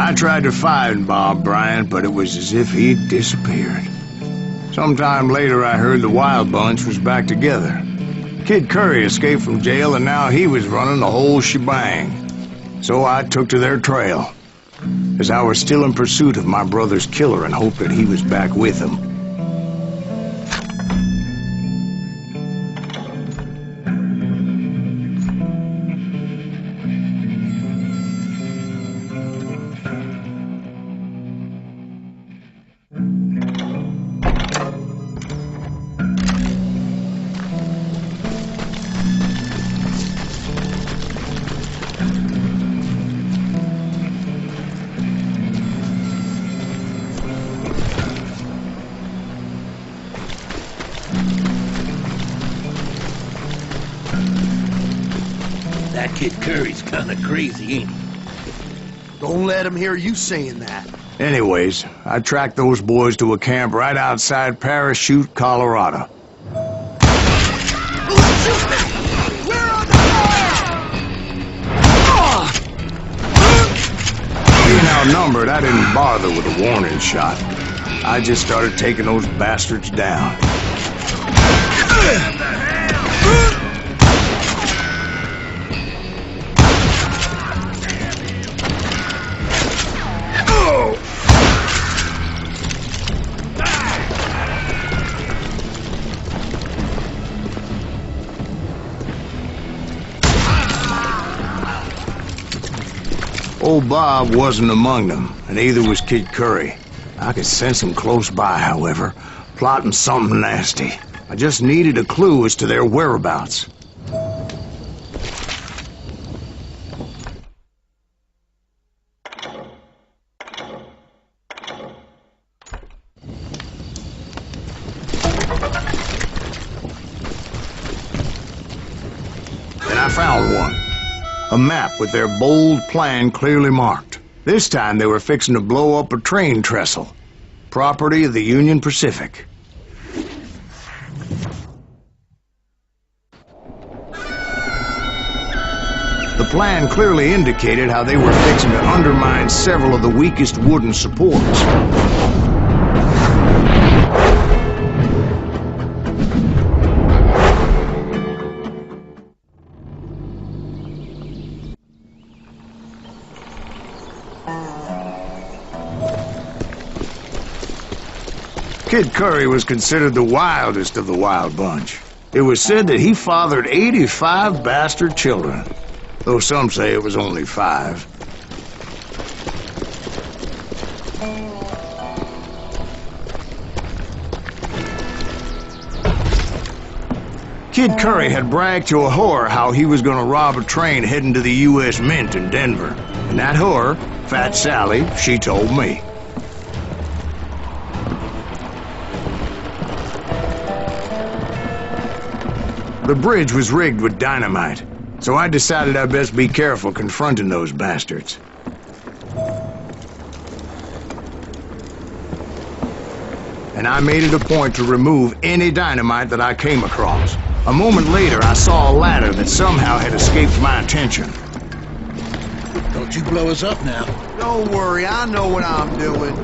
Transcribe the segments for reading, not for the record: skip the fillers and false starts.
I tried to find Bob Bryant, but it was as if he'd disappeared. Sometime later, I heard the Wild Bunch was back together. Kid Curry escaped from jail, and now he was running the whole shebang. So I took to their trail, as I was still in pursuit of my brother's killer and hoped that he was back with him. That kid Curry's kinda crazy, ain't he? Don't let him hear you saying that. Anyways, I tracked those boys to a camp right outside Parachute, Colorado. We're on the Being outnumbered, I didn't bother with a warning shot. I just started taking those bastards down. Old Bob wasn't among them, and neither was Kid Curry. I could sense him close by, however, plotting something nasty. I just needed a clue as to their whereabouts. And I found one. A map with their bold plan clearly marked. This time they were fixing to blow up a train trestle. Property of the Union Pacific. The plan clearly indicated how they were fixing to undermine several of the weakest wooden supports. Kid Curry was considered the wildest of the Wild Bunch. It was said that he fathered 85 bastard children, though some say it was only 5. Kid Curry had bragged to a whore how he was going to rob a train heading to the U.S. Mint in Denver. And that whore, Fat Sally, she told me. The bridge was rigged with dynamite, so I decided I'd best be careful confronting those bastards. And I made it a point to remove any dynamite that I came across. A moment later, I saw a ladder that somehow had escaped my attention. Don't you blow us up now. Don't worry, I know what I'm doing.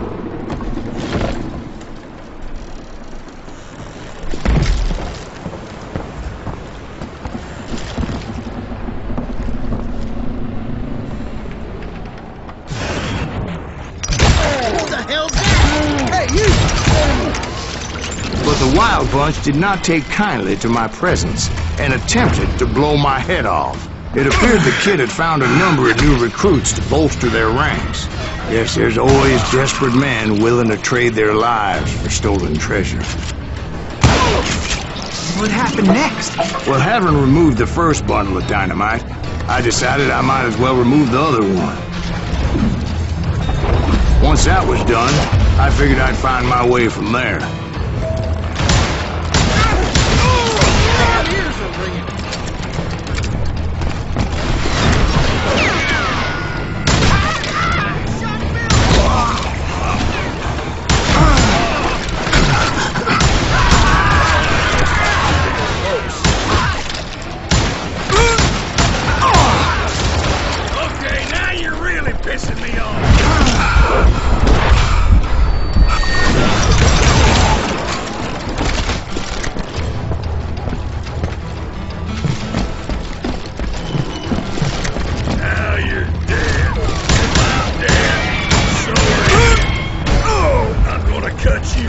But the Wild Bunch did not take kindly to my presence and attempted to blow my head off. It appeared the kid had found a number of new recruits to bolster their ranks. Yes, there's always desperate men willing to trade their lives for stolen treasure. What happened next? Well, having removed the first bundle of dynamite, I decided I might as well remove the other one. Once that was done, I figured I'd find my way from there. Okay, now you're really pissing me off.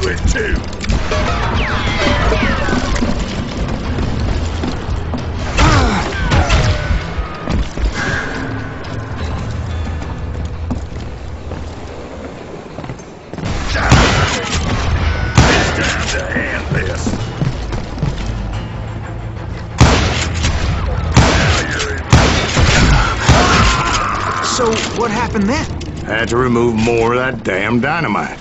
do it too. So, what happened then? Had to remove more of that damn dynamite.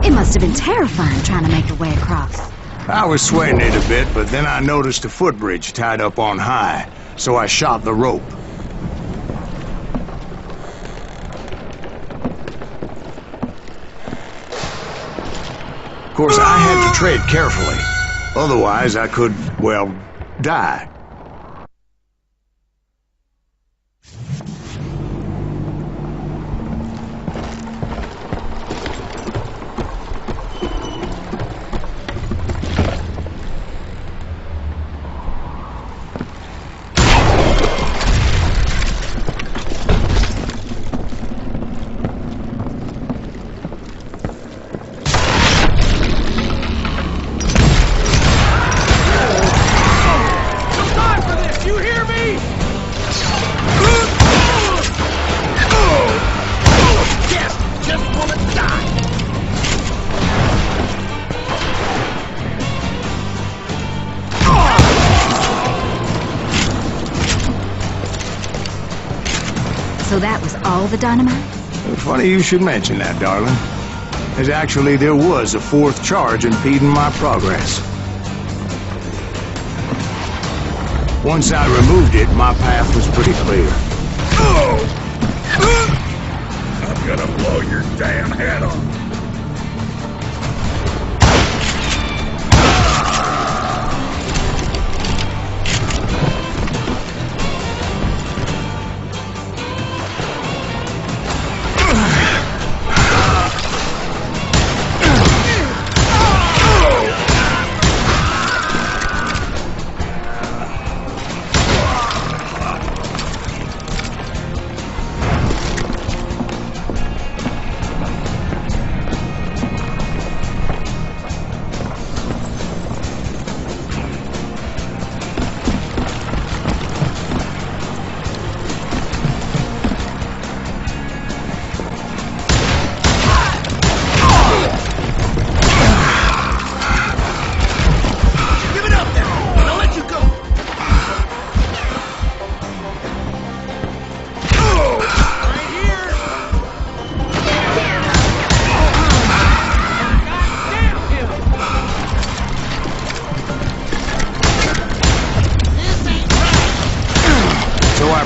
It must have been terrifying trying to make your way across. I was sweating it a bit, but then I noticed a footbridge tied up on high, so I shot the rope. Of course, I had to tread carefully. Otherwise, I could, well, die. So that was all the dynamite? Funny you should mention that, darling. As actually, there was a fourth charge impeding my progress. Once I removed it, my path was pretty clear. I'm gonna blow your damn head off.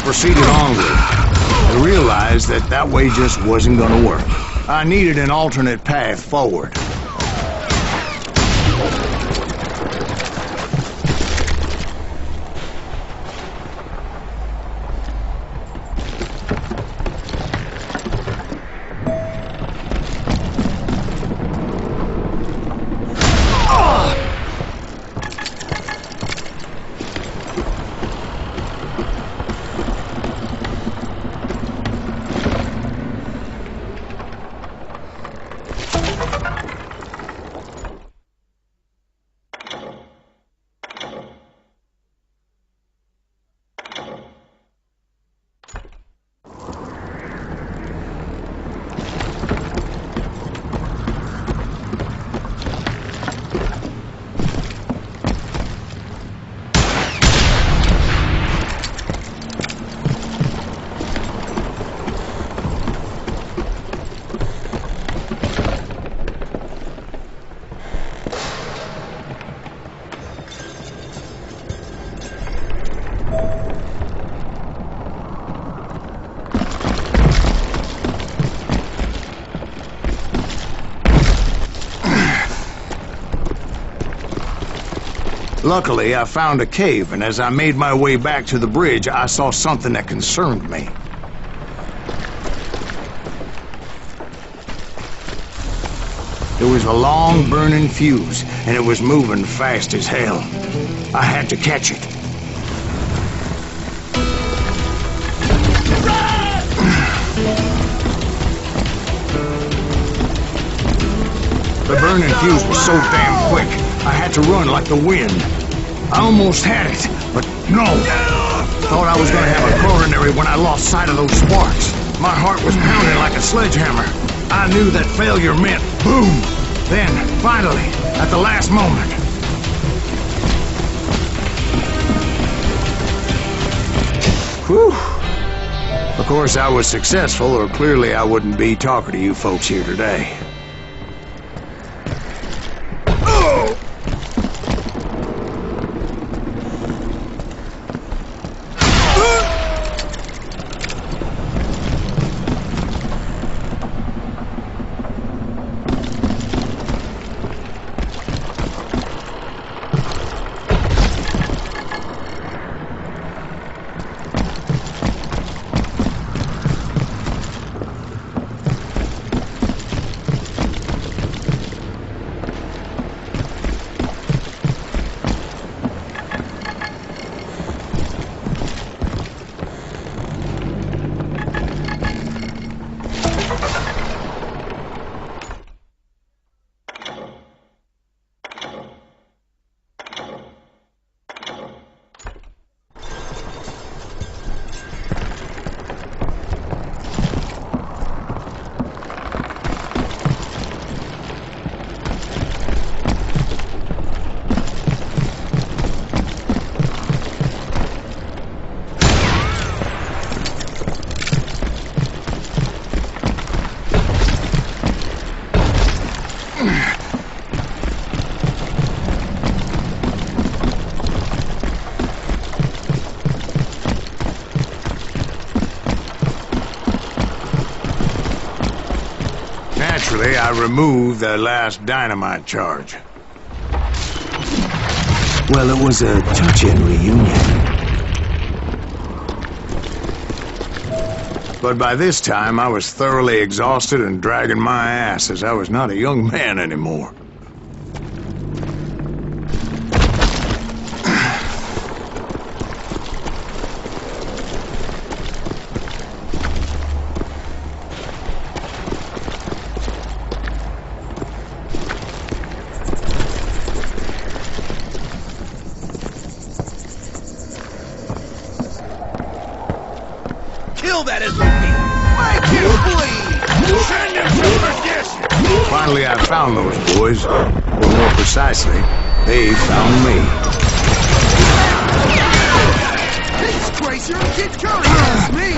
Proceeded onward. I realized that way just wasn't gonna work. I needed an alternate path forward. Luckily, I found a cave, and as I made my way back to the bridge, I saw something that concerned me. It was a long burning fuse, and it was moving fast as hell. I had to catch it. The burning fuse was so damn quick, I had to run like the wind. I almost had it, but no. Thought I was gonna have a coronary when I lost sight of those sparks. My heart was pounding like a sledgehammer. I knew that failure meant boom. Then, finally, at the last moment. Whew. Of course, I was successful, or clearly I wouldn't be talking to you folks here today. Naturally, I removed the last dynamite charge. Well, it was a touching reunion. But by this time, I was thoroughly exhausted and dragging my ass as I was not a young man anymore. Kill that SOB! Make him bleed! Send him to perdition! Finally, I found those boys. Or more precisely, they found me. This Tracer and Kid Curry has me!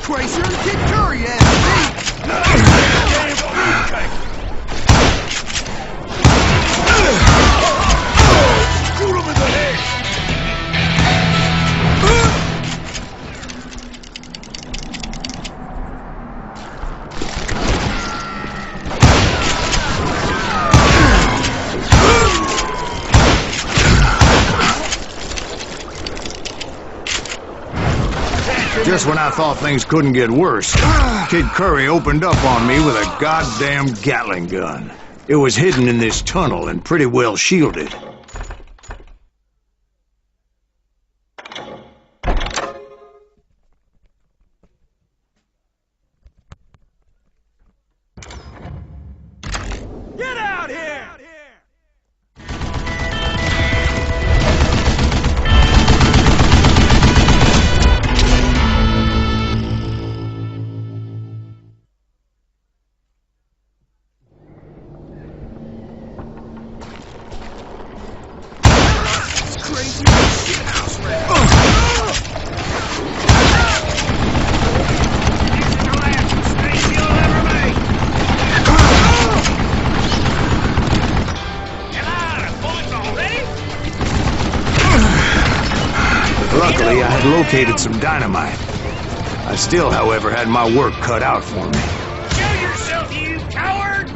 Tracer and Kid Curry has shoot him in the head! Just when I thought things couldn't get worse, Kid Curry opened up on me with a goddamn Gatling gun. It was hidden in this tunnel and pretty well shielded. Get out here! Eventually, I had located some dynamite. I still, however, had my work cut out for me. Show yourself, you coward!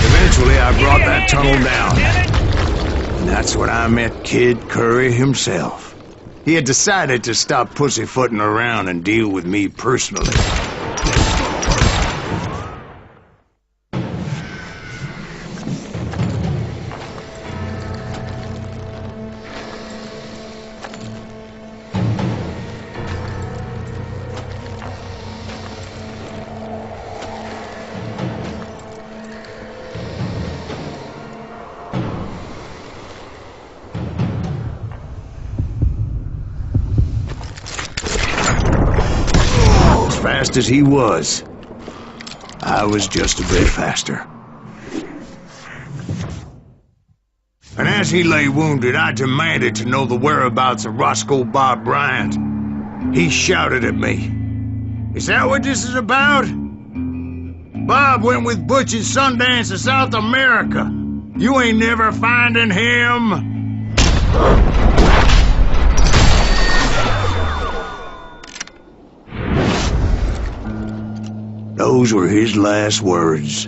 Eventually, I brought that tunnel down. And that's when I met Kid Curry himself. He had decided to stop pussyfooting around and deal with me personally. Fast as he was, I was just a bit faster. And as he lay wounded, I demanded to know the whereabouts of Roscoe Bob Bryant. He shouted at me. "Is that what this is about? Bob went with Butch's Sundance to South America. You ain't never finding him." Those were his last words.